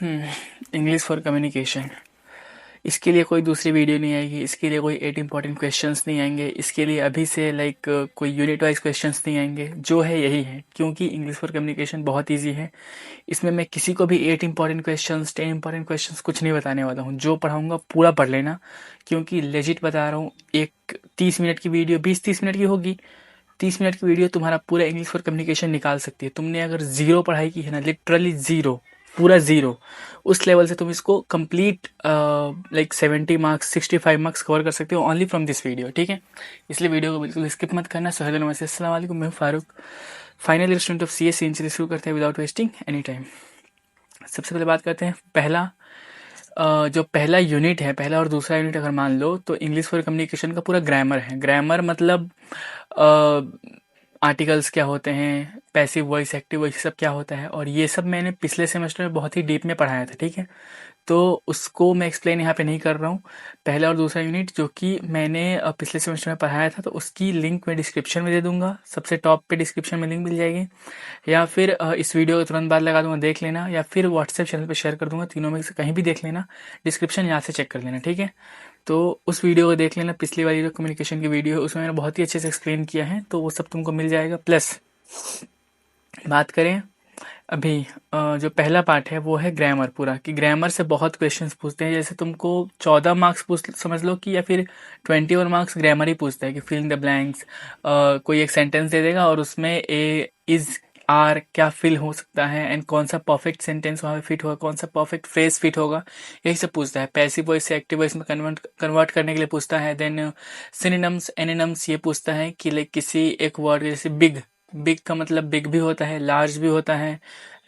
English for communication. इसके लिए कोई दूसरी वीडियो नहीं आएगी, इसके लिए कोई 8 इंपॉर्टेंट क्वेश्चंस नहीं आएंगे, इसके लिए अभी से कोई यूनिट वाइज क्वेश्चंस नहीं आएंगे। जो है यही है, क्योंकि इंग्लिश फॉर कम्युनिकेशन बहुत ईजी है। इसमें मैं किसी को भी 8 इंपॉर्टेंट क्वेश्चंस 10 इंपॉर्टेंट क्वेश्चंस कुछ नहीं बताने वाला हूँ। जो पढ़ाऊंगा पूरा पढ़ लेना, क्योंकि लेजिट बता रहा हूँ। एक 30 मिनट की वीडियो 20-30 मिनट की होगी। 30 मिनट की वीडियो तुम्हारा पूरा इंग्लिश फॉर कम्युनिकेशन निकाल सकती है। तुमने अगर जीरो पढ़ाई की है ना, लिटरली जीरो, पूरा जीरो, उस लेवल से तुम इसको कंप्लीट 70 मार्क्स 65 मार्क्स कवर कर सकते हो ओनली फ्रॉम दिस वीडियो। ठीक है, इसलिए वीडियो को बिल्कुल स्किप मत करना। सो हेलो नमस्ते अस्सलाम वालेकुम, मैं हूं Farooq, final year student of CSC. शुरू करते हैं विदाउट वेस्टिंग एनी टाइम। सबसे पहले बात करते हैं जो पहला यूनिट है, पहला और दूसरा यूनिट अगर मान लो तो इंग्लिश फॉर कम्युनिकेशन का पूरा ग्रामर है। ग्रामर मतलब आर्टिकल्स क्या होते हैं, पैसिव वॉइस, एक्टिव वॉइस, सब क्या होता है, और ये सब मैंने पिछले सेमेस्टर में बहुत ही डीप में पढ़ाया था। ठीक है, तो उसको मैं एक्सप्लेन यहाँ पे नहीं कर रहा हूँ। पहला और दूसरा यूनिट जो कि मैंने पिछले सेमेस्टर में पढ़ाया था, तो उसकी लिंक मैं डिस्क्रिप्शन में दे दूंगा। सबसे टॉप पे डिस्क्रिप्शन में लिंक मिल जाएगी, या फिर इस वीडियो के तुरंत बाद लगा दूंगा, देख लेना, या फिर व्हाट्सएप चैनल पे शेयर कर दूंगा। तीनों में से कहीं भी देख लेना, डिस्क्रिप्शन यहाँ से चेक कर लेना। ठीक है, तो उस वीडियो को देख लेना। पिछली वाली जो कम्युनिकेशन की वीडियो है उसमें मैंने बहुत ही अच्छे से एक्सप्लेन किया है, तो वो सब तुमको मिल जाएगा। प्लस बात करें अभी जो पहला पार्ट है वो है ग्रामर पूरा, कि ग्रामर से बहुत क्वेश्चंस पूछते हैं। जैसे तुमको 14 मार्क्स पूछ समझ लो कि, या फिर 21 मार्क्स ग्रामर ही पूछता है कि फिल इन द ब्लैंक्स। कोई एक सेंटेंस दे देगा और उसमें ए इज आर क्या फिल हो सकता है, एंड कौन सा परफेक्ट सेंटेंस वहाँ पे फिट होगा, कौन सा परफेक्ट फ्रेज फिट होगा, यही सब पूछता है। पैसिव वॉइस से एक्टिव वॉइस में कन्वर्ट करने के लिए पूछता है। देन सिनोनिम्स एनोनिम्स ये पूछता है कि लाइक किसी एक वर्ड, जैसे बिग, बिग का मतलब बिग भी होता है, लार्ज भी होता है,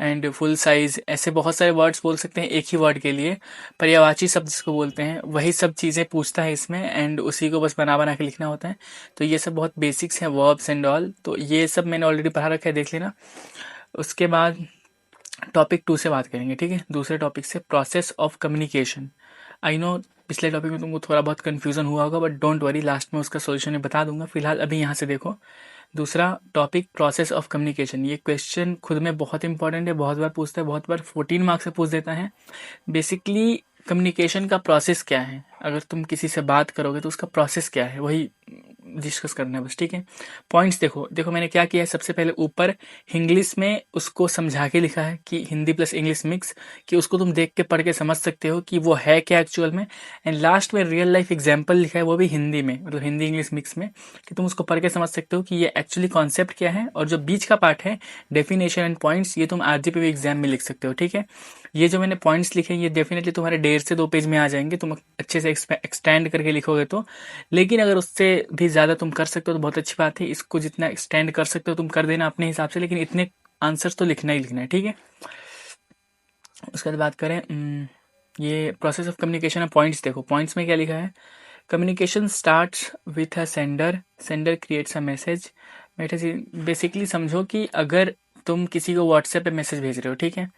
एंड फुल साइज, ऐसे बहुत सारे वर्ड्स बोल सकते हैं एक ही वर्ड के लिए। पर्यायवाची शब्द जिसको बोलते हैं, वही सब चीज़ें पूछता है इसमें, एंड उसी को बस बना बना के लिखना होता है। तो ये सब बहुत बेसिक्स हैं, वर्ब्स एंड ऑल, तो ये सब मैंने ऑलरेडी पढ़ा रखा है, देख लेना। उसके बाद टॉपिक 2 से बात करेंगे। ठीक है, दूसरे टॉपिक से, process of communication. I know पिछले टॉपिक में तुमको थोड़ा बहुत कन्फ्यूजन हुआ होगा, बट डोंट वरी, लास्ट में उसका सोल्यूशन मैं बता दूंगा। फिलहाल अभी यहाँ से देखो, दूसरा टॉपिक प्रोसेस ऑफ कम्युनिकेशन। ये क्वेश्चन खुद में बहुत इंपॉर्टेंट है, बहुत बार पूछता है, बहुत बार 14 मार्क्स से पूछ देता है। बेसिकली कम्युनिकेशन का प्रोसेस क्या है, अगर तुम किसी से बात करोगे तो उसका प्रोसेस क्या है, वही डिस्कस करना है बस। ठीक है, पॉइंट्स देखो देखो मैंने क्या किया है। सबसे पहले ऊपर इंग्लिश में उसको समझा के लिखा है, कि हिंदी प्लस इंग्लिश मिक्स, कि उसको तुम देख के पढ़ के समझ सकते हो कि वो है क्या एक्चुअल में। एंड लास्ट में रियल लाइफ एग्जाम्पल लिखा है, वो भी हिंदी में, मतलब हिंदी इंग्लिश मिक्स में, कि तुम उसको पढ़ के समझ सकते हो कि ये एक्चुअली कॉन्सेप्ट क्या है। और जो बीच का पार्ट है, डेफिनेशन एंड पॉइंट्स, ये तुम आरजी पे भी एग्जाम में लिख सकते हो। ठीक है, ये जो मैंने पॉइंट्स लिखे ये डेफिनेटली तुम्हारे 1.5 से 2 पेज में आ जाएंगे, तुम अच्छे से एक्सटेंड करके लिखोगे तो। लेकिन अगर उससे भी ज़्यादा तुम कर सकते हो तो बहुत अच्छी बात है। इसको जितना एक्सटेंड कर सकते हो तुम कर देना अपने हिसाब से, लेकिन इतने आंसर्स तो लिखना ही लिखना है। ठीक है, उसके बाद बात करें ये प्रोसेस ऑफ कम्युनिकेशन। पॉइंट्स देखो, पॉइंट्स में क्या लिखा है। Communication starts with a sender, sender creates a message. Basically समझो कि अगर तुम किसी को व्हाट्सएप पे मैसेज भेज रहे हो, ठीक है,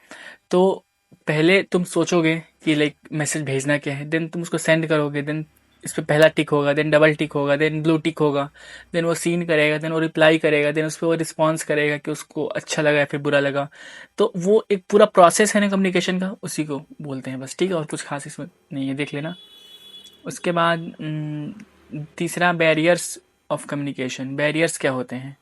तो पहले तुम सोचोगे कि लाइक मैसेज भेजना क्या है, देन तुम उसको सेंड करोगे, देन इस पर पहला टिक होगा, देन डबल टिक होगा, देन ब्लू टिक होगा, देन वो सीन करेगा, देन वो रिप्लाई करेगा, देन उस पर वो रिस्पॉन्स करेगा कि उसको अच्छा लगा या फिर बुरा लगा। तो वो एक पूरा प्रोसेस है ना कम्युनिकेशन का, उसी को बोलते हैं बस। ठीक है, और कुछ खास इसमें नहीं है, देख लेना। उसके बाद तीसरा, बैरियर्स ऑफ कम्युनिकेशन। बैरियर्स क्या होते हैं,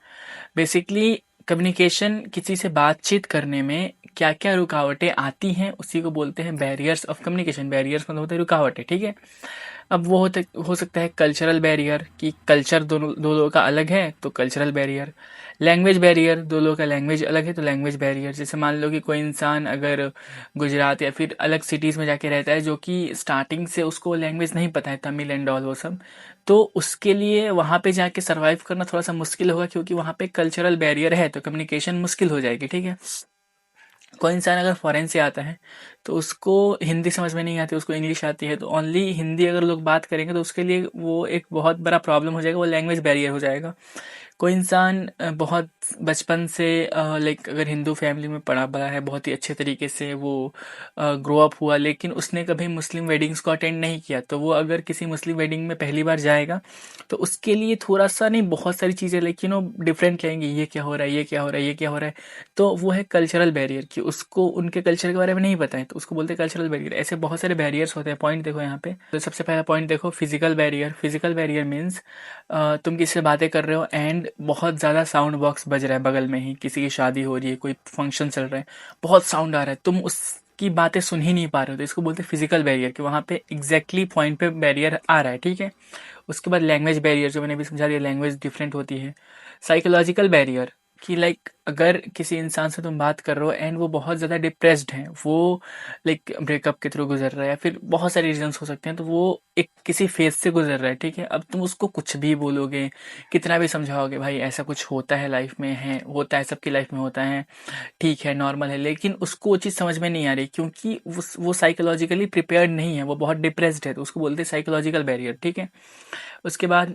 बेसिकली कम्युनिकेशन, किसी से बातचीत करने में क्या क्या रुकावटें आती हैं, उसी को बोलते हैं बैरियर्स ऑफ कम्युनिकेशन। बैरियर्स मतलब होते हैं रुकावटें। ठीक है, अब वो हो सकता है कल्चरल बैरियर, कि कल्चर दोनों दो लोगों का अलग है तो कल्चरल बैरियर। लैंग्वेज बैरियर, दो लोगों का लैंग्वेज अलग है तो लैंग्वेज बैरियर। जैसे मान लो कि कोई इंसान अगर गुजरात या फिर अलग सिटीज़ में जाके रहता है, जो कि स्टार्टिंग से उसको लैंग्वेज नहीं पता है, तमिल एंड ऑल वो सब, तो उसके लिए वहाँ पे जाके सर्वाइव करना थोड़ा सा मुश्किल होगा, क्योंकि वहाँ पे कल्चरल बैरियर है, तो कम्युनिकेशन मुश्किल हो जाएगी। ठीक है, कोई इंसान अगर फॉरेन से आता है तो उसको हिंदी समझ में नहीं आती, उसको इंग्लिश आती है, तो ओनली हिंदी अगर लोग बात करेंगे तो उसके लिए वो एक बहुत बड़ा प्रॉब्लम हो जाएगा, वो लैंग्वेज बैरियर हो जाएगा। कोई इंसान बहुत बचपन से लाइक अगर हिंदू फैमिली में पला बड़ा है, बहुत ही अच्छे तरीके से वो ग्रो अप हुआ, लेकिन उसने कभी मुस्लिम वेडिंग्स को अटेंड नहीं किया, तो वो अगर किसी मुस्लिम वेडिंग में पहली बार जाएगा तो उसके लिए थोड़ा सा नहीं, बहुत सारी चीज़ें लाइक डिफरेंट लगेंगी। ये क्या हो रहा है, ये क्या हो रहा है, ये क्या हो रहा है। तो वो है कल्चरल बैरियर कि उसको उनके कल्चर के बारे में नहीं पता है, तो उसको बोलते हैं कल्चरल बैरियर। ऐसे बहुत सारे बैरियर्स होते हैं। पॉइंट देखो यहाँ पे, तो सबसे पहला पॉइंट देखो, physical barrier. Physical barrier means तुम किसी से बातें कर रहे हो एंड बहुत ज़्यादा साउंड बॉक्स बज रहा है बगल में ही, किसी की शादी हो रही है, कोई फंक्शन चल रहा है, बहुत साउंड आ रहा है, तुम उसकी बातें सुन ही नहीं पा रहे हो, तो इसको बोलते हैं फिजिकल बैरियर कि वहाँ पे एग्जैक्टली पॉइंट पे बैरियर आ रहा है, ठीक है। उसके बाद लैंग्वेज बैरियर, जो मैंने अभी समझा दिया, लैंग्वेज डिफरेंट होती है। साइकोलॉजिकल बैरियर कि लाइक अगर किसी इंसान से तुम बात कर रहे हो एंड वो बहुत ज़्यादा डिप्रेस्ड है, वो लाइक ब्रेकअप के थ्रू गुजर रहा है, या फिर बहुत सारे रीजंस हो सकते हैं, तो वो एक किसी फेज से गुजर रहा है, ठीक है। अब तुम उसको कुछ भी बोलोगे, कितना भी समझाओगे, भाई ऐसा कुछ होता है लाइफ में, है होता है, सबकी लाइफ में होता है, ठीक है, नॉर्मल है, लेकिन उसको वो चीज़ समझ में नहीं आ रही क्योंकि वो साइकोलॉजिकली प्रिपेयर्ड नहीं है, वो बहुत डिप्रेस्ड है, तो उसको बोलते हैं साइकोलॉजिकल बैरियर, ठीक है। उसके बाद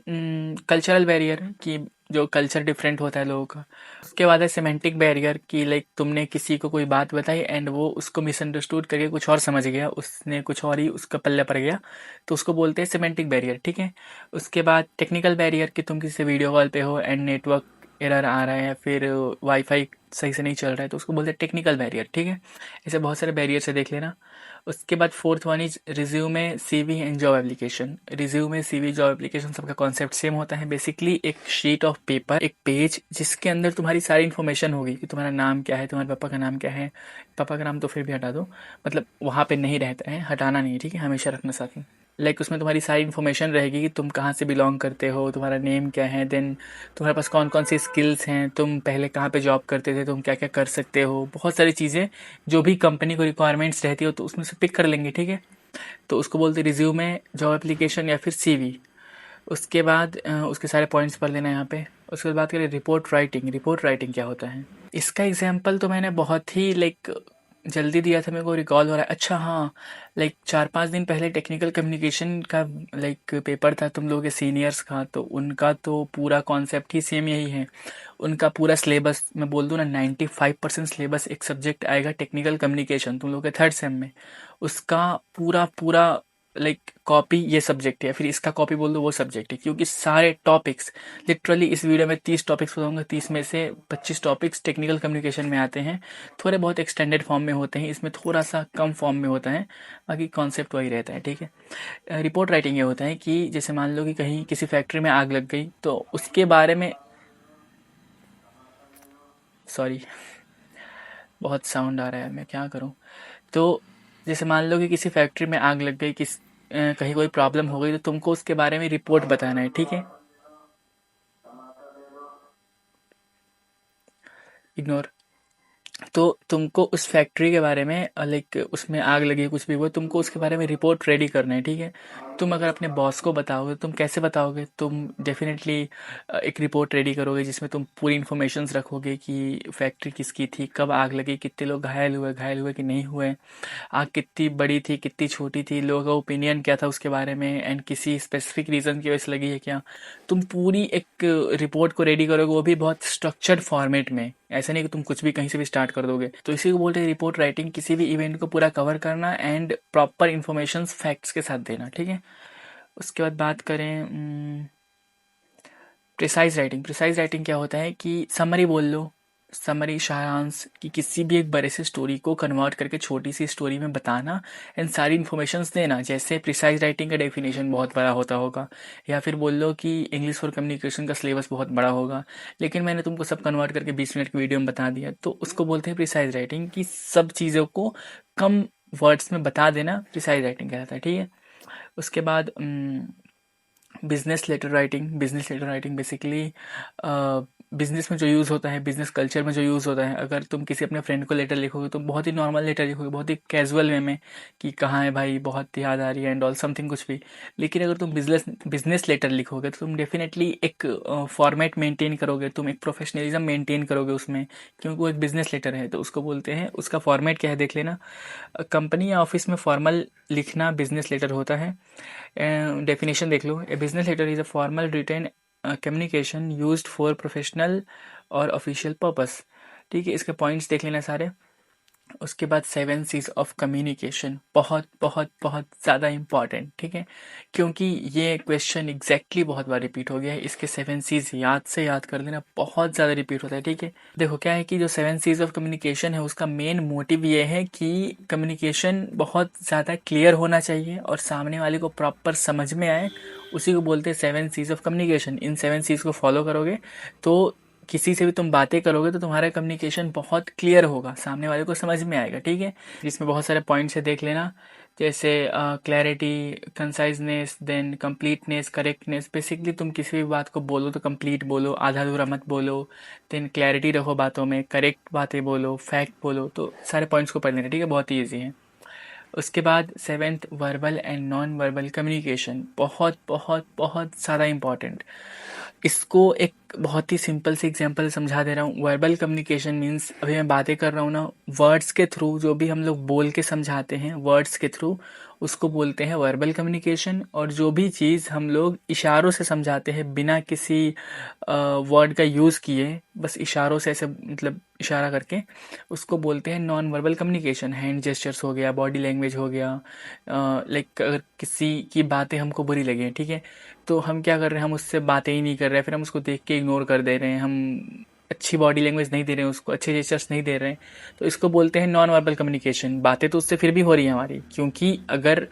कल्चरल बैरियर कि जो कल्चर डिफरेंट होता है लोगों का। उसके बाद है सिमेंटिक बैरियर कि लाइक तुमने किसी को कोई बात बताई एंड वो उसको मिसअंडरस्टूड करके कुछ और समझ गया, उसने कुछ और ही उसका पल्ले पड़ गया, तो उसको बोलते हैं सिमेंटिक बैरियर, ठीक है। उसके बाद टेक्निकल बैरियर कि तुम किसी से वीडियो कॉल पे हो एंड नेटवर्क एरर आ रहा है या फिर वाईफाई सही से नहीं चल रहा है, तो उसको बोलते हैं टेक्निकल बैरियर, ठीक है। ऐसे बहुत सारे बैरियर से देख लेना। उसके बाद fourth one is resume, CV and job application. Resume, CV, job application सबका कॉन्सेप्ट सेम होता है। बेसिकली एक शीट ऑफ पेपर, एक पेज जिसके अंदर तुम्हारी सारी इन्फॉर्मेशन होगी कि तुम्हारा नाम क्या है, तुम्हारे पापा का नाम क्या है। पापा का नाम तो फिर भी हटा दो, मतलब वहाँ पे नहीं रहता है, हटाना नहीं है, ठीक है, हमेशा रखना साथ में। लाइक उसमें तुम्हारी सारी इन्फॉर्मेशन रहेगी कि तुम कहाँ से बिलोंग करते हो, तुम्हारा नेम क्या है, देन तुम्हारे पास कौन कौन सी स्किल्स हैं, तुम पहले कहाँ पे जॉब करते थे, तुम क्या क्या कर सकते हो, बहुत सारी चीज़ें जो भी कंपनी को रिक्वायरमेंट्स रहती हो तो उसमें से पिक कर लेंगे, ठीक है। तो उसको बोलते हैं रिज्यूमे, जॉब एप्लीकेशन या फिर सीवी। उसके बाद उसके सारे पॉइंट्स पढ़ लेना यहाँ पे। उसके बाद बात करें रिपोर्ट राइटिंग। रिपोर्ट राइटिंग क्या होता है, इसका एग्जाम्पल तो मैंने बहुत ही लाइक जल्दी दिया था, मेरे को रिकॉल हो रहा है। अच्छा हाँ, लाइक 4-5 दिन पहले टेक्निकल कम्युनिकेशन का लाइक पेपर था तुम लोगों के सीनियर्स का, तो उनका तो पूरा कॉन्सेप्ट ही सेम यही है। उनका पूरा सिलेबस मैं बोल दूँ ना, 95% सिलेबस एक सब्जेक्ट आएगा टेक्निकल कम्युनिकेशन तुम लोग के थर्ड सेम में, उसका पूरा पूरा लाइक कॉपी ये सब्जेक्ट है, फिर इसका कॉपी बोल दो वो सब्जेक्ट है, क्योंकि सारे टॉपिक्स लिटरली इस वीडियो में 30 टॉपिक्स बताऊंगा, 30 में से 25 टॉपिक्स टेक्निकल कम्युनिकेशन में आते हैं, थोड़े बहुत एक्सटेंडेड फॉर्म में होते हैं, इसमें थोड़ा सा कम फॉर्म में होता है, बाकी कॉन्सेप्ट वही रहता है, ठीक है। रिपोर्ट राइटिंग ये होता है कि जैसे मान लो कि कहीं किसी फैक्ट्री में आग लग गई, तो उसके बारे में, सॉरी बहुत साउंड आ रहा है, मैं क्या करूँ। तो जैसे मान लो कि किसी फैक्ट्री में आग लग गई, कहीं कोई प्रॉब्लम हो गई, तो तुमको उसके बारे में रिपोर्ट बताना है, ठीक है। इग्नोर। तो तुमको उस फैक्ट्री के बारे में लाइक उसमें आग लगी, कुछ भी हुआ, तुमको उसके बारे में रिपोर्ट रेडी करना है, ठीक है। तुम अगर अपने बॉस को बताओगे, तुम कैसे बताओगे, तुम डेफिनेटली एक रिपोर्ट रेडी करोगे जिसमें तुम पूरी इन्फॉर्मेशंस रखोगे कि फैक्ट्री किसकी थी, कब आग लगी, कितने लोग घायल हुए कि नहीं हुए, आग कितनी बड़ी थी, कितनी छोटी थी, लोगों का ओपिनियन क्या था उसके बारे में, एंड किसी स्पेसिफिक रीज़न की वजह से लगी है क्या। तुम पूरी एक रिपोर्ट को रेडी करोगे, वो भी बहुत स्ट्रक्चर्ड फॉर्मेट में, ऐसा नहीं कि तुम कुछ भी कहीं से भी स्टार्ट कर दोगे। तो इसी को बोलते हैं रिपोर्ट राइटिंग, किसी भी इवेंट को पूरा कवर करना एंड प्रॉपर इन्फॉर्मेशन फैक्ट्स के साथ देना, ठीक है। उसके बाद बात करें प्रिसाइज राइटिंग। प्रिसाइज राइटिंग क्या होता है कि समरी बोल लो, समरी सारांश, कि किसी भी एक बड़े से स्टोरी को कन्वर्ट करके छोटी सी स्टोरी में बताना एंड सारी इन्फॉर्मेशंस देना। जैसे प्रिसाइज राइटिंग का डेफिनेशन बहुत बड़ा होता होगा, या फिर बोल लो कि इंग्लिश फॉर कम्युनिकेशन का सिलेबस बहुत बड़ा होगा, लेकिन मैंने तुमको सब कन्वर्ट करके 20 मिनट की वीडियो में बता दिया, तो उसको बोलते हैं प्रिसाइज राइटिंग, कि सब चीज़ों को कम वर्ड्स में बता देना, प्रिसाइज राइटिंग कहलाता है, ठीक है। उसके बाद business letter writing. Business letter writing basically business में जो यूज़ होता है, बिजनेस कल्चर में जो यूज़ होता है, अगर तुम किसी अपने फ्रेंड को लेटर लिखोगे तो बहुत ही नॉर्मल लेटर लिखोगे, बहुत ही कैजुअल वे में, कि कहाँ है भाई, बहुत याद आ रही है एंड ऑल समथिंग कुछ भी। लेकिन अगर तुम बिजनेस लेटर लिखोगे तो तुम डेफिनेटली एक फॉर्मेट मेंटेन करोगे, तुम एक प्रोफेशनलिज्म मेंटेन करोगे उसमें, क्योंकि वो एक बिजनेस लेटर है, तो उसको बोलते हैं, उसका फॉर्मेट क्या है देख लेना। कंपनी या ऑफिस में फॉर्मल लिखना बिजनेस लेटर होता है। डेफिनेशन देख लो, a business letter is a formal written communication used for professional और ऑफिशियल पर्पस। ठीक है, इसके पॉइंट्स देख लेना सारे। उसके बाद 7 C's ऑफ कम्युनिकेशन, बहुत बहुत बहुत ज़्यादा इंपॉर्टेंट, ठीक है, क्योंकि ये क्वेश्चन एग्जैक्टली बहुत बार रिपीट हो गया है। इसके 7 C's याद से याद कर लेना, बहुत ज़्यादा रिपीट होता है। ठीक है, देखो क्या है कि जो 7 C's ऑफ कम्युनिकेशन है उसका मेन मोटिव ये है कि कम्युनिकेशन बहुत ज़्यादा क्लियर होना चाहिए और सामने वाले को प्रॉपर समझ में आए, उसी को बोलते हैं 7 C's of communication. In 7 C's को फॉलो करोगे तो किसी से भी तुम बातें करोगे तो तुम्हारा कम्युनिकेशन बहुत क्लियर होगा, सामने वाले को समझ में आएगा। ठीक है, इसमें बहुत सारे पॉइंट्स है, देख लेना, जैसे clarity, conciseness, then completeness, correctness. Basically तुम किसी भी बात को बोलो तो कंप्लीट बोलो, आधा अधूरा मत बोलो। देन क्लैरिटी रखो बातों में, करेक्ट बातें बोलो, फैक्ट बोलो। तो सारे पॉइंट्स को पढ़ लेना, ठीक है, बहुत ही ईजी है। उसके बाद 7th verbal and non verbal communication, बहुत बहुत बहुत ज़्यादा इंपॉर्टेंट। इसको एक बहुत ही सिंपल सी एग्जांपल समझा दे रहा हूँ। वर्बल कम्युनिकेशन मीन्स, अभी मैं बातें कर रहा हूँ ना, वर्ड्स के थ्रू जो भी हम लोग बोल के समझाते हैं वर्ड्स के थ्रू, उसको बोलते हैं वर्बल कम्युनिकेशन। और जो भी चीज़ हम लोग इशारों से समझाते हैं बिना किसी वर्ड का यूज़ किए, बस इशारों से ऐसे मतलब इशारा करके, उसको बोलते हैं non verbal communication. Hand gestures हो गया, बॉडी लैंग्वेज हो गया। लाइक अगर किसी की बातें हमको बुरी लगे, ठीक है, तो हम क्या कर रहे हैं, हम उससे बातें ही नहीं कर रहे हैं, फिर हम उसको देख के इग्नोर कर दे रहे हैं, हम अच्छी बॉडी लैंग्वेज नहीं दे रहे हैं उसको, अच्छे जेस्चर्स नहीं दे रहे हैं, तो इसको बोलते हैं नॉन वर्बल कम्युनिकेशन। बातें तो उससे फिर भी हो रही हैं हमारी, क्योंकि अगर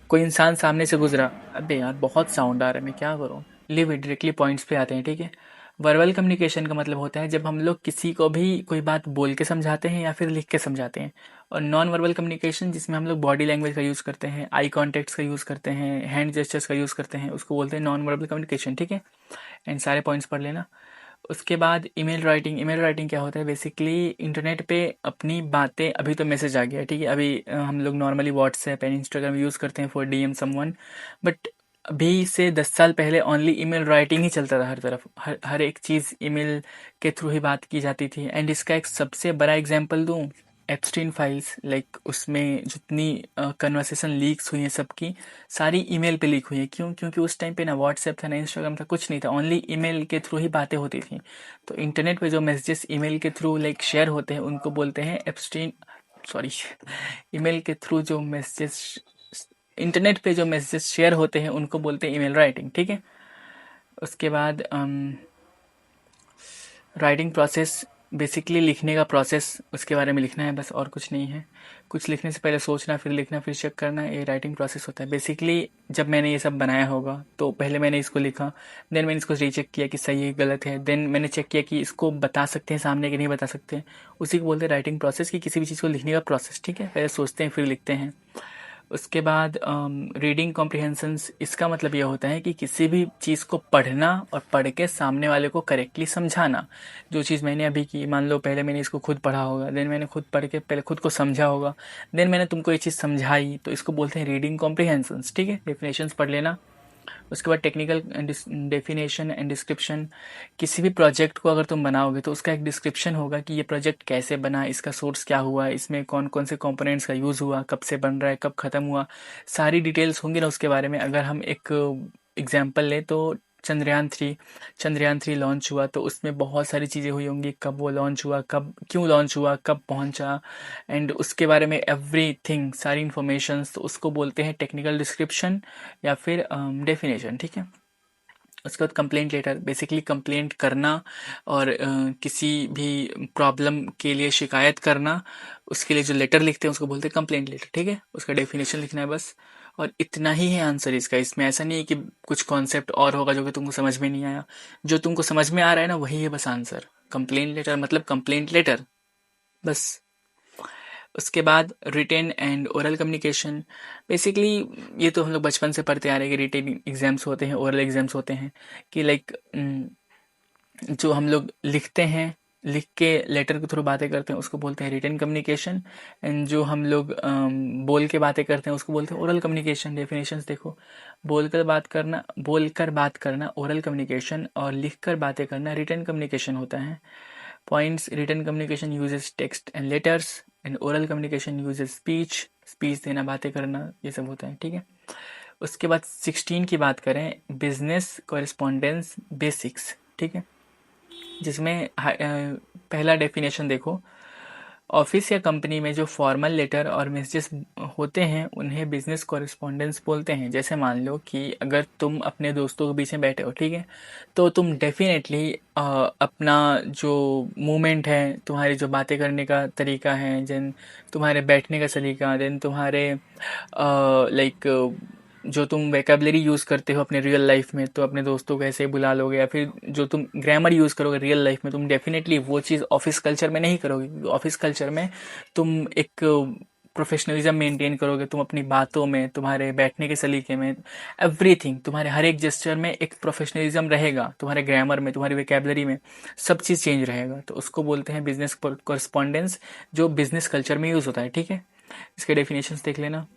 कोई इंसान सामने से गुजरा, अबे यार बहुत साउंड आ रहा है, मैं क्या करूँ, लिव इट, डायरेक्टली पॉइंट्स पे आते हैं। ठीक है, वर्बल कम्युनिकेशन का मतलब होता है जब हम लोग किसी को भी कोई बात बोल के समझाते हैं या फिर लिख के समझाते हैं। और नॉन वर्बल कम्युनिकेशन जिसमें हम लोग बॉडी लैंग्वेज का यूज़ करते हैं, आई कॉन्टेक्ट्स का यूज़ करते हैं, हैंड जेस्चर्स का यूज़ करते हैं, उसको बोलते हैं नॉन वर्बल कम्युनिकेशन। ठीक है, एंड सारे पॉइंट्स पढ़ लेना। उसके बाद ईमेल राइटिंग। ईमेल राइटिंग क्या होता है, बेसिकली इंटरनेट पे अपनी बातें, अभी तो मैसेज आ गया है, ठीक है, अभी हम लोग normally WhatsApp and Instagram use करते हैं फॉर डीएम समवन, बट अभी से 10 साल पहले ओनली ईमेल राइटिंग ही चलता था हर तरफ, हर एक चीज़ ईमेल के थ्रू ही बात की जाती थी। एंड इसका एक सबसे बड़ा एग्जांपल दूं, एप्स्टीन फाइल्स, लाइक उसमें जितनी कन्वर्सेशन लीक्स हुई हैं सबकी, सारी ईमेल पे लीक हुई है। क्यों? क्योंकि उस टाइम पे ना व्हाट्सएप था, ना इंस्टाग्राम था, कुछ नहीं था, ओनली ईमेल के थ्रू ही बातें होती थी। तो इंटरनेट पे जो मैसेजेस ईमेल के थ्रू लाइक शेयर होते हैं उनको बोलते हैं एप्स्टीन, सॉरी, ईमेल के थ्रू जो मैसेजेस, इंटरनेट पे जो मैसेजेस शेयर होते हैं उनको बोलते हैं ईमेल राइटिंग। ठीक है, उसके बाद राइटिंग प्रोसेस, बेसिकली लिखने का प्रोसेस, उसके बारे में लिखना है बस, और कुछ नहीं है। कुछ लिखने से पहले सोचना, फिर लिखना, फिर चेक करना, ये राइटिंग प्रोसेस होता है। बेसिकली जब मैंने ये सब बनाया होगा तो पहले मैंने इसको लिखा, देन मैंने इसको रीचेक किया कि सही है गलत है, देन मैंने चेक किया कि इसको बता सकते हैं सामने कि नहीं बता सकते। उसी को बोलते हैं राइटिंग प्रोसेस, कि किसी भी चीज़ को लिखने का प्रोसेस। ठीक है, पहले सोचते हैं फिर लिखते हैं। उसके बाद रीडिंग कॉम्प्रिहेंशंस, इसका मतलब ये होता है कि किसी भी चीज़ को पढ़ना और पढ़ के सामने वाले को करेक्टली समझाना। जो चीज़ मैंने अभी की, मान लो पहले मैंने इसको खुद पढ़ा होगा, देन मैंने खुद पढ़ के पहले खुद को समझा होगा, देन मैंने तुमको ये चीज़ समझाई, तो इसको बोलते हैं रीडिंग कॉम्प्रिहेंशंस। ठीक है, डेफिनेशंस पढ़ लेना। उसके बाद टेक्निकल डेफिनेशन एंड डिस्क्रिप्शन। किसी भी प्रोजेक्ट को अगर तुम बनाओगे तो उसका एक डिस्क्रिप्शन होगा कि ये प्रोजेक्ट कैसे बना, इसका सोर्स क्या हुआ, इसमें कौन कौन से कंपोनेंट्स का यूज़ हुआ, कब से बन रहा है, कब ख़त्म हुआ, सारी डिटेल्स होंगी ना उसके बारे में। अगर हम एक एग्जांपल लें तो चंद्रयान 3 लॉन्च हुआ तो उसमें बहुत सारी चीज़ें हुई होंगी, कब वो लॉन्च हुआ, कब क्यों लॉन्च हुआ, कब पहुंचा, एंड उसके बारे में एवरीथिंग, सारी इन्फॉर्मेशंस, तो उसको बोलते हैं टेक्निकल डिस्क्रिप्शन या फिर डेफिनेशन। ठीक है, उसके बाद कंप्लेंट लेटर, बेसिकली कंप्लेंट करना और किसी भी प्रॉब्लम के लिए शिकायत करना, उसके लिए जो लेटर लिखते हैं उसको बोलते हैं कंप्लेंट लेटर। ठीक है, उसका डेफिनेशन लिखना है बस, और इतना ही है आंसर इसका। इसमें ऐसा नहीं है कि कुछ कॉन्सेप्ट और होगा जो कि तुमको समझ में नहीं आया, जो तुमको समझ में आ रहा है ना वही है बस आंसर। कंप्लेंट लेटर मतलब कंप्लेंट लेटर, बस। उसके बाद written and oral communication, basically ये तो हम लोग बचपन से पढ़ते आ रहे हैं कि रिटेन एग्जाम्स होते हैं, ओरल एग्जाम्स होते हैं, कि लाइक जो हम लोग लिखते हैं, लिख के लेटर के थ्रू बातें करते हैं उसको बोलते हैं रिटेन कम्युनिकेशन, एंड जो हम लोग बोल के बातें करते हैं उसको बोलते हैं ओरल कम्युनिकेशन। डेफिनेशंस देखो, बोलकर बात करना ओरल कम्युनिकेशन, और लिखकर बातें करना रिटेन कम्युनिकेशन होता है। Points, written communication uses text and letters, and oral communication uses speech, speech देना, बातें करना, ये सब होता है। ठीक है, उसके बाद 16 की बात करें, बिजनेस कॉरेस्पॉन्डेंस बेसिक्स, ठीक है, जिसमें पहला डेफिनेशन देखो, ऑफिस या कंपनी में जो फॉर्मल लेटर और मैसेजेस होते हैं उन्हें बिजनेस कॉरेस्पॉन्डेंस बोलते हैं। जैसे मान लो कि अगर तुम अपने दोस्तों के बीच में बैठे हो, ठीक है, तो तुम डेफिनेटली अपना जो मूवमेंट है, तुम्हारी जो बातें करने का तरीका है, देन तुम्हारे बैठने का तरीका, देन तुम्हारे लाइक जो तुम वेकेबलरी यूज़ करते हो अपने रियल लाइफ में, तो अपने दोस्तों को ऐसे ही बुला लोगे, या फिर जो तुम ग्रामर यूज़ करोगे रियल लाइफ में, तुम डेफिनेटली वो चीज़ ऑफिस कल्चर में नहीं करोगे। ऑफिस कल्चर में तुम एक प्रोफेशनलिज्म मेंटेन करोगे, तुम अपनी बातों में, तुम्हारे बैठने के सलीके में, एवरीथिंग, तुम्हारे हर एक जेस्चर में एक प्रोफेशनलिज्म रहेगा, तुम्हारे ग्रामर में, तुम्हारी वेकेबलरी में, सब चीज़ चेंज रहेगा। तो उसको बोलते हैं बिजनेस कॉरेस्पॉन्डेंस, जो बिजनेस कल्चर में यूज़ होता है, ठीक है। इसके डेफिनेशंस देख लेना।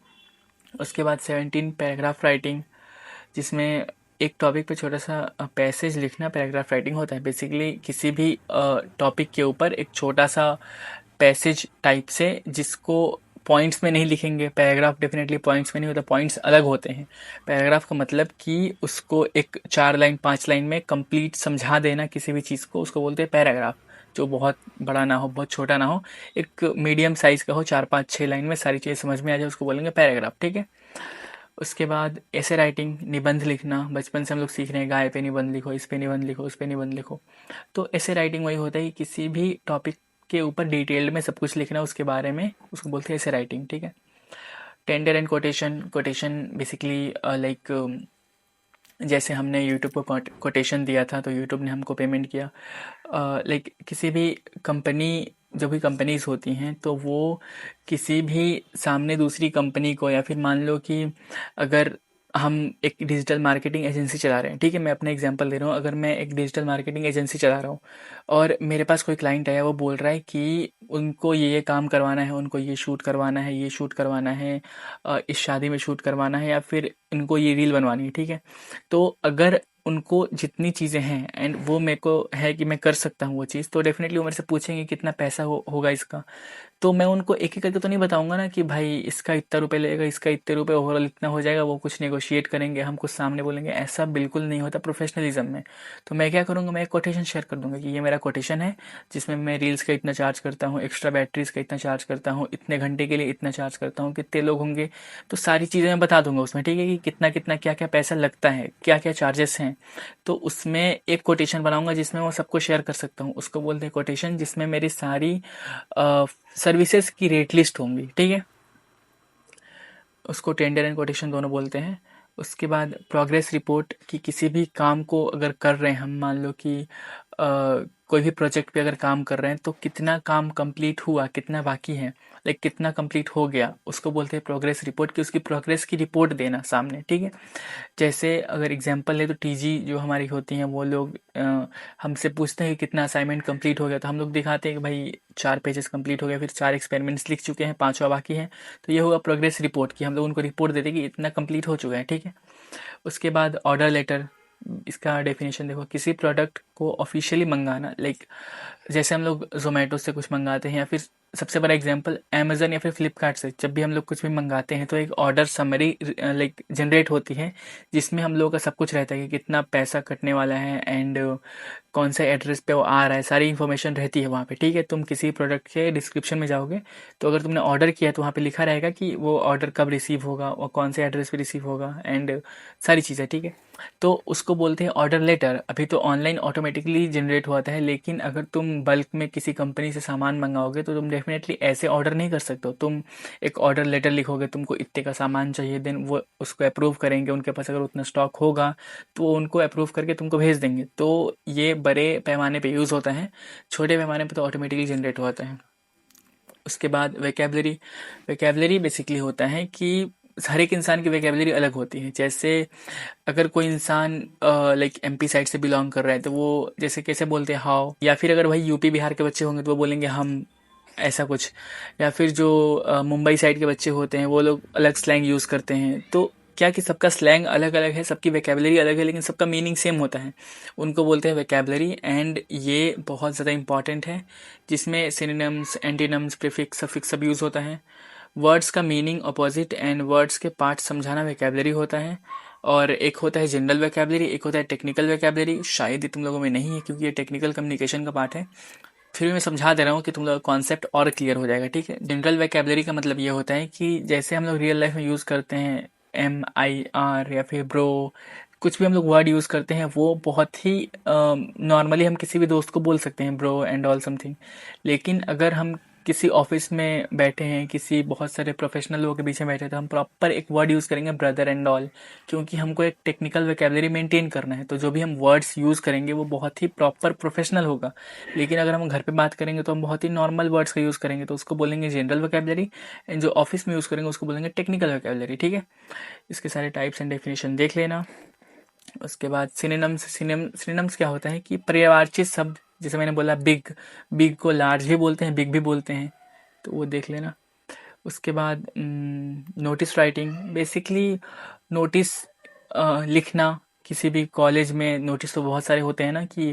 उसके बाद 17 पैराग्राफ राइटिंग, जिसमें एक टॉपिक पे छोटा सा पैसेज लिखना पैराग्राफ राइटिंग होता है। बेसिकली किसी भी टॉपिक के ऊपर एक छोटा सा पैसेज टाइप से, जिसको पॉइंट्स में नहीं लिखेंगे। पैराग्राफ डेफिनेटली पॉइंट्स में नहीं होता, पॉइंट्स अलग होते हैं। पैराग्राफ का मतलब कि उसको एक 4 लाइन 5 लाइन में कंप्लीट समझा देना किसी भी चीज़ को, उसको बोलते हैं पैराग्राफ। जो बहुत बड़ा ना हो, बहुत छोटा ना हो, एक मीडियम साइज का हो, 4 5 6 लाइन में सारी चीज़ें समझ में आ जाए, उसको बोलेंगे पैराग्राफ, ठीक है। उसके बाद ऐसे राइटिंग, निबंध लिखना। बचपन से हम लोग सीख रहे हैं, गाय पे निबंध लिखो, इस पे निबंध लिखो, उस पे निबंध लिखो। तो ऐसे राइटिंग वही होता है कि किसी भी टॉपिक के ऊपर डिटेल्ड में सब कुछ लिखना उसके बारे में, उसको बोलते हैं ऐसे राइटिंग, ठीक है। Tender and quotation. Quotation basically like जैसे हमने यूट्यूब को कोटेशन दिया था तो यूट्यूब ने हमको पेमेंट किया। लाइक किसी भी कंपनी, जो भी कंपनीज होती हैं, तो वो किसी भी सामने दूसरी कंपनी को, या फिर मान लो कि अगर हम एक डिजिटल मार्केटिंग एजेंसी चला रहे हैं, ठीक है, मैं अपना एग्जांपल दे रहा हूँ। अगर मैं एक डिजिटल मार्केटिंग एजेंसी चला रहा हूँ और मेरे पास कोई क्लाइंट आया, वो बोल रहा है कि उनको ये काम करवाना है, उनको ये शूट करवाना है, ये शूट करवाना है, इस शादी में शूट करवाना है, या फिर इनको ये रील बनवानी है, ठीक है। तो अगर उनको जितनी चीज़ें हैं एंड वो मेरे को है कि मैं कर सकता हूँ वो चीज़, तो डेफिनेटली वो मेरे से पूछेंगे कितना पैसा होगा इसका। तो मैं उनको एक एक करके तो नहीं बताऊंगा ना कि भाई इसका इतना रुपए लगेगा, इसका इतने रुपए, ओवरऑल इतना हो जाएगा। वो कुछ नेगोशिएट करेंगे, हम कुछ सामने बोलेंगे, ऐसा बिल्कुल नहीं होता प्रोफेशनलिज्म में। तो मैं क्या करूँगा, मैं एक कोटेशन शेयर कर दूंगा कि ये मेरा कोटेशन है, जिसमें मैं रील्स का इतना चार्ज करता हूँ, एक्स्ट्रा बैटरीज का इतना चार्ज करता हूँ, इतने घंटे के लिए इतना चार्ज करता हूँ, कितने लोग होंगे, तो सारी चीज़ें मैं बता दूंगा उसमें, ठीक है, कि कितना कितना क्या क्या पैसा लगता है, क्या क्या चार्जेस हैं। तो उसमें एक कोटेशन बनाऊंगा जिसमें वो सबको शेयर कर सकता हूँ, उसको बोलते हैं कोटेशन, जिसमें मेरी सारी सर्विसेज की रेट लिस्ट होंगी, ठीक है। उसको टेंडर एंड कोटेशन दोनों बोलते हैं। उसके बाद प्रोग्रेस रिपोर्ट, कि किसी भी काम को अगर कर रहे हैं हम, मान लो कि कोई भी प्रोजेक्ट पे अगर काम कर रहे हैं, तो कितना काम कंप्लीट हुआ, कितना बाकी है, लाइक कितना कंप्लीट हो गया, उसको बोलते हैं प्रोग्रेस रिपोर्ट, कि उसकी प्रोग्रेस की रिपोर्ट देना सामने, ठीक है। जैसे अगर एग्जांपल ले तो टीजी जो हमारी होती हैं, वो लोग हमसे पूछते हैं कि कितना असाइनमेंट कंप्लीट हो गया, तो हम लोग दिखाते हैं कि भाई 4 पेजेस कंप्लीट हो गया, फिर 4 एक्सपेरिमेंट्स लिख चुके हैं, 5वां बाकी है। तो ये होगा प्रोग्रेस रिपोर्ट, कि हम लोग उनको रिपोर्ट देते हैं कि इतना कंप्लीट हो चुका है, ठीक है। उसके बाद ऑर्डर लेटर। इसका डेफिनेशन देखो, किसी प्रोडक्ट को ऑफिशियली मंगाना, लाइक जैसे हम लोग जोमेटो से कुछ मंगाते हैं, या फिर सबसे बड़ा एग्जांपल अमेजन या फिर फ्लिपकार्ट से, जब भी हम लोग कुछ भी मंगाते हैं तो एक ऑर्डर समरी लाइक जनरेट होती है, जिसमें हम लोगों का सब कुछ रहता है कि कितना पैसा कटने वाला है एंड कौन सा एड्रेस पे वो आ रहा है, सारी इन्फॉर्मेशन रहती है वहाँ पे, ठीक है। तुम किसी प्रोडक्ट के डिस्क्रिप्शन में जाओगे, तो अगर तुमने ऑर्डर किया है तो वहाँ पे लिखा रहेगा कि वो ऑर्डर कब रिसीव होगा और कौन से एड्रेस पे रिसीव होगा एंड सारी चीज़ें, ठीक है। तो उसको बोलते हैं ऑर्डर लेटर। अभी तो ऑनलाइन ऑटोमेटिकली जनरेट होता है, लेकिन अगर तुम बल्क में किसी कंपनी से सामान मंगाओगे तो तुम डेफिनेटली ऐसे ऑर्डर नहीं कर सकते हो। तुम एक ऑर्डर लेटर लिखोगे, तुमको इतने का सामान चाहिए, देन वो उसको अप्रूव करेंगे, उनके पास अगर उतना स्टॉक होगा तो वो उनको अप्रूव करके तुमको भेज देंगे। तो ये बड़े पैमाने पे यूज़ होता है, छोटे पैमाने पे तो ऑटोमेटिकली जनरेट होता है। उसके बाद वेकेबलरी। वेकेबलरी बेसिकली होता है कि हर एक इंसान की वेकेबलरी अलग होती है। जैसे अगर कोई इंसान लाइक एमपी साइड से बिलोंग कर रहा है, तो वो जैसे कैसे बोलते हैं हाउ, या फिर अगर वही यूपी बिहार के बच्चे होंगे तो वो बोलेंगे हम, ऐसा कुछ। या फिर जो मुंबई साइड के बच्चे होते हैं वो लोग अलग स्लैंग यूज़ करते हैं। तो क्या कि सबका स्लैंग अलग अलग है, सबकी वेकेबलरी अलग है, लेकिन सबका मीनिंग सेम होता है। उनको बोलते हैं वेकेबलरी, एंड ये बहुत ज़्यादा इंपॉर्टेंट है, जिसमें सिनोनिम्स, एंटीनम्स, प्रीफिक्स, सफिक्स सब यूज़ होता है। वर्ड्स का मीनिंग, अपोजिट एंड वर्ड्स के पार्ट समझाना वोकैबुलरी होता है। और एक होता है जनरल वोकैबुलरी, एक होता है टेक्निकल वोकैबुलरी। शायद ये तुम लोगों में नहीं है क्योंकि ये टेक्निकल कम्युनिकेशन का पार्ट है, फिर भी मैं समझा दे रहा हूँ कि तुम लोग कॉन्सेप्ट और क्लियर हो जाएगा, ठीक है। जनरल वोकैबुलरी का मतलब ये होता है कि जैसे हम लोग रियल लाइफ में यूज़ करते हैं MIR या फिर ब्रो, कुछ भी हम लोग वर्ड यूज़ करते हैं वो बहुत ही नॉर्मली हम किसी भी दोस्त को बोल सकते हैं ब्रो एंड ऑल समथिंग। लेकिन अगर हम किसी ऑफिस में बैठे हैं, किसी बहुत सारे प्रोफेशनल लोगों के बीच में बैठे हैं, तो हम प्रॉपर एक वर्ड यूज़ करेंगे ब्रदर एंड ऑल, क्योंकि हमको एक टेक्निकल वोकैबुलरी मेंटेन करना है। तो जो भी हम वर्ड्स यूज़ करेंगे वो बहुत ही प्रॉपर प्रोफेशनल होगा। लेकिन अगर हम घर पे बात करेंगे तो हम बहुत ही नॉर्मल वर्ड्स का यूज़ करेंगे, तो उसको बोलेंगे जनरल वोकैबुलरी, एंड जो ऑफिस में यूज़ करेंगे उसको बोलेंगे टेक्निकल वोकैबुलरी, ठीक है। इसके सारे टाइप्स एंड डेफिनेशन देख लेना। उसके बाद सिनोनिम्स क्या होता है कि पर्यायवाची शब्द, जैसे मैंने बोला बिग, बिग को लार्ज भी बोलते हैं, बिग भी बोलते हैं, तो वो देख लेना। उसके बाद नोटिस राइटिंग, बेसिकली नोटिस लिखना। किसी भी कॉलेज में नोटिस तो बहुत सारे होते हैं ना कि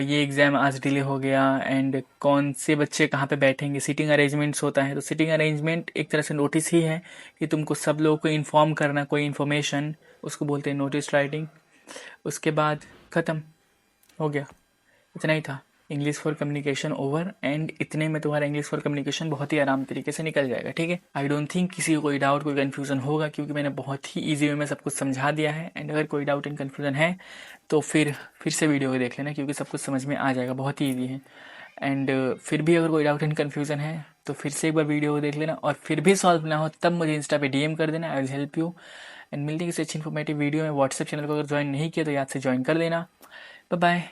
ये एग्ज़ाम आज डिले हो गया, एंड कौन से बच्चे कहाँ पे बैठेंगे, सीटिंग अरेंजमेंट्स होता है। तो सीटिंग अरेंजमेंट एक तरह से नोटिस ही है कि तुमको सब लोगों को इन्फॉर्म करना कोई इन्फॉर्मेशन, उसको बोलते हैं नोटिस राइटिंग। उसके बाद ख़त्म हो गया, इतना ही था। English for communication over, and इतने में तुम्हारा इंग्लिश फॉर कम्युनिकेशन बहुत ही आराम तरीके से निकल जाएगा, ठीक है। आई डोंट थिंक किसी को कोई डाउट, कोई कन्फ्यूज़न होगा, क्योंकि मैंने बहुत ही ईजी वे में सब कुछ समझा दिया है। एंड अगर कोई डाउट एंड कन्फ्यूज़न है तो फिर से वीडियो को देख लेना, क्योंकि सब कुछ समझ में आ जाएगा, बहुत ही ईजी है। एंड फिर भी अगर कोई डाउट एंड कन्फ्यूज़न है तो फिर से एक बार वीडियो को देख लेना, और फिर भी सॉल्व ना हो तब मुझे इंस्टा पे DM कर देना, I will help you. And मिलते हैं किसी अच्छी इन्फॉर्मेटिव वीडियो में। व्हाट्सएप चैनल को अगर ज्वाइन नहीं किया तो याद से ज्वाइन कर देना। Bye bye.